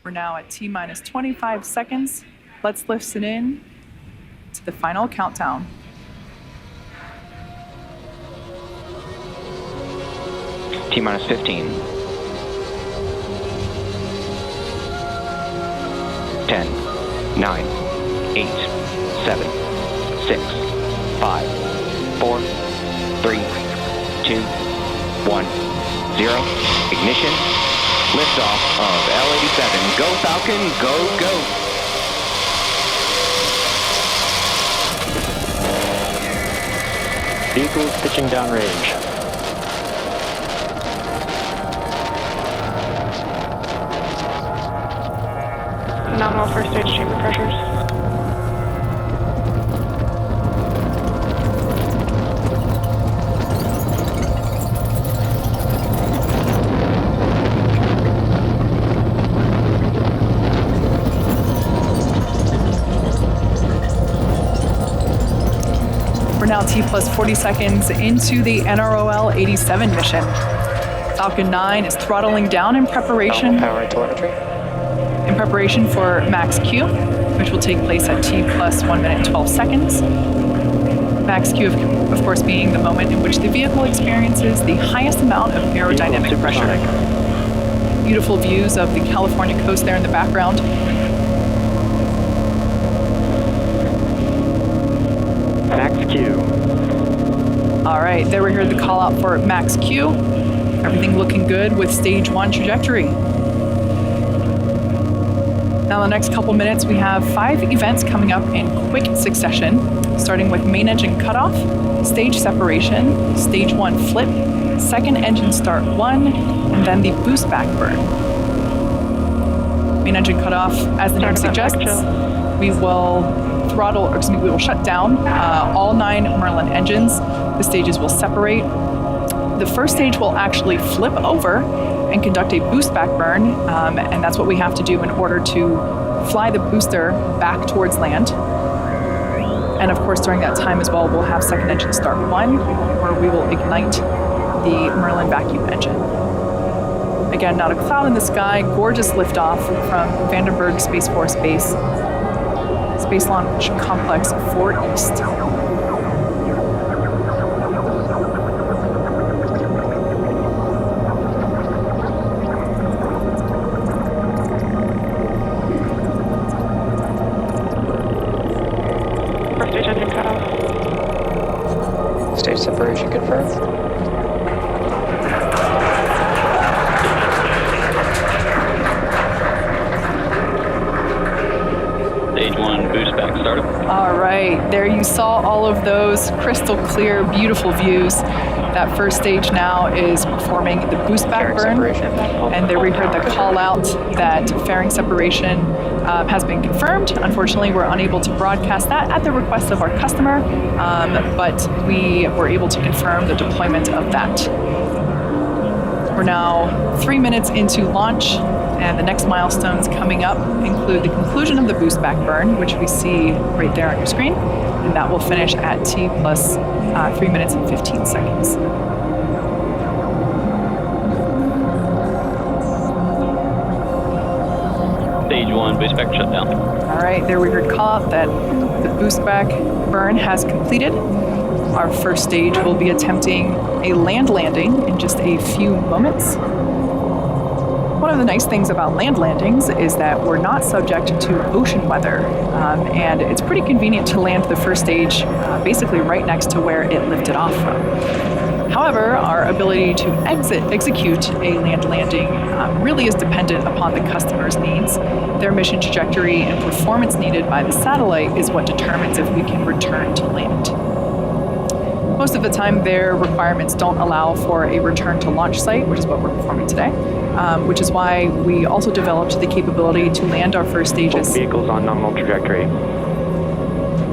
We're now at T minus 25 seconds. Let's listen in to the final countdown. T minus 15. 10, 9, 8, 7, 6, 5, 4, 3, 2, 1, 0. Ignition. Liftoff of L-87. Go Falcon, go, go. Vehicles pitching downrange. Nominal first stage chamber pressures. We're now T plus 40 seconds into the NROL-87 mission. Falcon 9 is throttling down in preparation. Power and telemetry. In preparation for max Q, which will take place at T plus 1 minute 12 seconds. Max Q, of course, being the moment in which the vehicle experiences the highest amount of aerodynamic pressure. Beautiful views of the California coast there in the background. Max Q. All right, there we heard the call out for max Q. Everything looking good with stage 1 trajectory. Now, in the next couple minutes, we have 5 events coming up in quick succession, starting with main engine cutoff, stage separation, stage 1 flip, second engine start 1, and then the boost back burn. Main engine cutoff, as the name suggests, we will we will shut down all 9 Merlin engines. The stages will separate. The first stage will actually flip over and conduct a boost back burn, and that's what we have to do in order to fly the booster back towards land. And of course, during that time as well, we'll have second engine start 1, where we will ignite the Merlin vacuum engine. Again, not a cloud in the sky, gorgeous liftoff from Vandenberg Space Force Base, Space Launch Complex 4 East. Stage separation confirmed. Stage 1 boost back startup. All right, there you saw all of those crystal clear, beautiful views. That first stage now is performing the boost back burn, and there we heard the call out that fairing separation has been confirmed. Unfortunately, we're unable to broadcast that at the request of our customer, but we were able to confirm the deployment of that. We're now 3 minutes into launch, and the next milestones coming up include the conclusion of the boost back burn, which we see right there on your screen, and that will finish at T plus 3 minutes and 15 seconds. Stage 1 boost back shutdown. All right, there we heard call out that the boost back burn has completed. Our first stage will be attempting a land landing in just a few moments. One of the nice things about land landings is that we're not subject to ocean weather, and it's pretty convenient to land the first stage basically right next to where it lifted off from. However, our ability to execute a land landing really is dependent upon the customer's needs. Their mission trajectory and performance needed by the satellite is what determines if we can return to land. Most of the time, their requirements don't allow for a return to launch site, which is what we're performing today, which is why we also developed the capability to land our first stages. Both vehicles on nominal trajectory.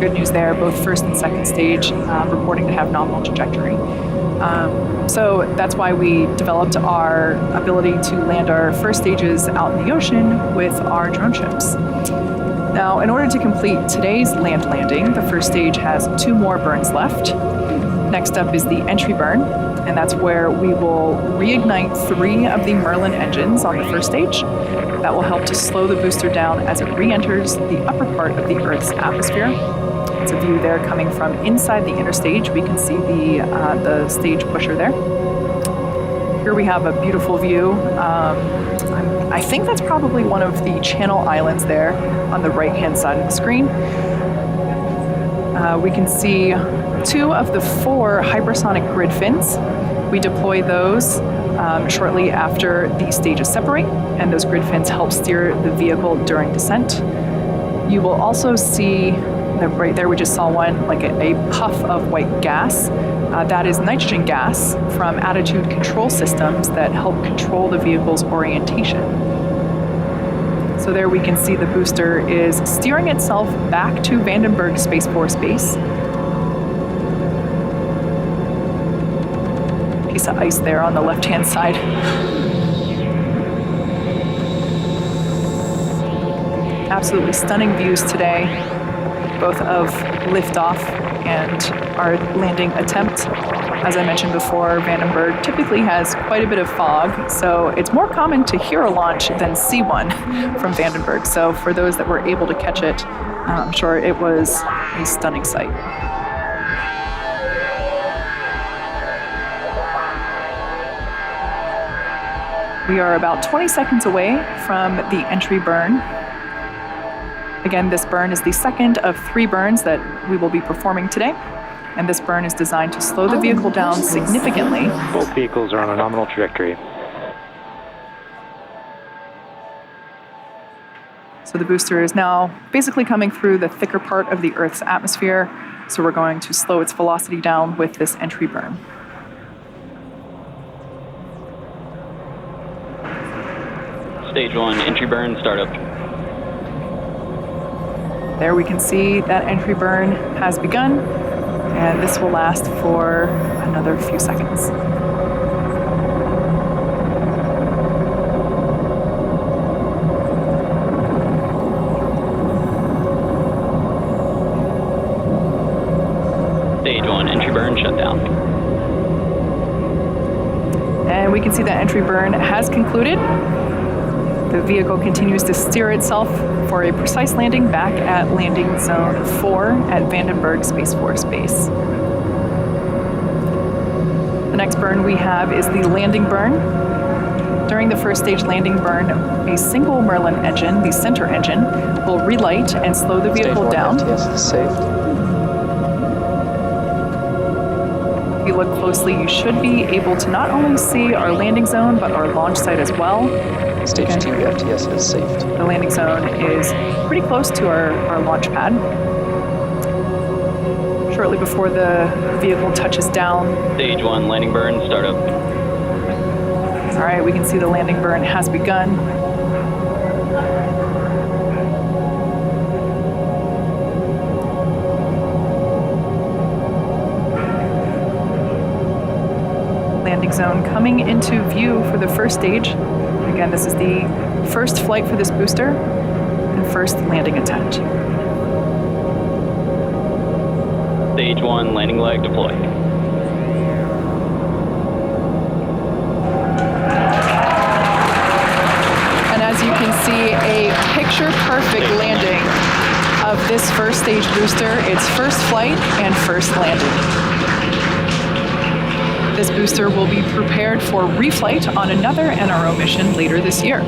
Good news there, both first and second stage reporting to have nominal trajectory. So that's why we developed our ability to land our first stages out in the ocean with our drone ships. Now, in order to complete today's land landing, the first stage has 2 more burns left. Next up is the entry burn, and that's where we will reignite 3 of the Merlin engines on the first stage. That will help to slow the booster down as it re-enters the upper part of the Earth's atmosphere. It's a view there coming from inside the inner stage. We can see the stage pusher there. Here we have a beautiful view. I think that's probably one of the channel islands there on the right-hand side of the screen. We can see 2 of the 4 hypersonic grid fins. We deploy those shortly after the stages separate, and those grid fins help steer the vehicle during descent. You will also see, right there we just saw one, like a puff of white gas. That is nitrogen gas from attitude control systems that help control the vehicle's orientation. So there we can see the booster is steering itself back to Vandenberg Space Force Base. Piece of ice there on the left-hand side. Absolutely stunning views today, both of liftoff and our landing attempt. As I mentioned before, Vandenberg typically has quite a bit of fog, so it's more common to hear a launch than see one from Vandenberg. So for those that were able to catch it, I'm sure it was a stunning sight. We are about 20 seconds away from the entry burn. Again, this burn is the second of 3 burns that we will be performing today, and this burn is designed to slow the vehicle down significantly. Both vehicles are on a nominal trajectory. So the booster is now basically coming through the thicker part of the Earth's atmosphere, so we're going to slow its velocity down with this entry burn. Stage 1, entry burn, startup. There we can see that entry burn has begun, and this will last for another few seconds. Stage 1, entry burn, shutdown. And we can see that entry burn has concluded. The vehicle continues to steer itself for a precise landing back at landing zone 4 at Vandenberg Space Force Base. The next burn we have is the landing burn. During the first stage landing burn, a single Merlin engine, the center engine, will relight and slow the vehicle down. Yes, it's safe. If you look closely, you should be able to not only see our landing zone, but our launch site as well. Stage 2 FTS is safe. The landing zone is pretty close to our launch pad. Shortly before the vehicle touches down. Stage 1, landing burn, startup. All right, we can see the landing burn has begun. Landing zone coming into view for the first stage. Again, this is the first flight for this booster and first landing attempt. Stage 1, landing leg deployed. And as you can see, a picture-perfect landing of this first stage booster, its first flight and first landing. This booster will be prepared for reflight on another NRO mission later this year.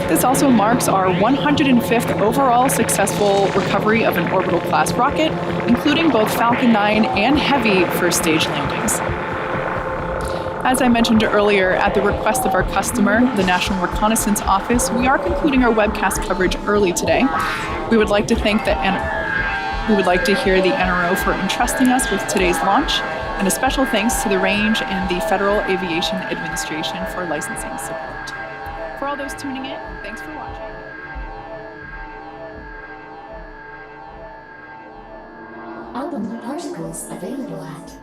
This also marks our 105th overall successful recovery of an orbital class rocket, including both Falcon 9 and Heavy first stage landings. As I mentioned earlier, at the request of our customer, the National Reconnaissance Office, we are concluding our webcast coverage early today. We would like to hear the NRO for entrusting us with today's launch, and a special thanks to the range and the Federal Aviation Administration for licensing support. For all those tuning in, thanks for watching. Album particles available at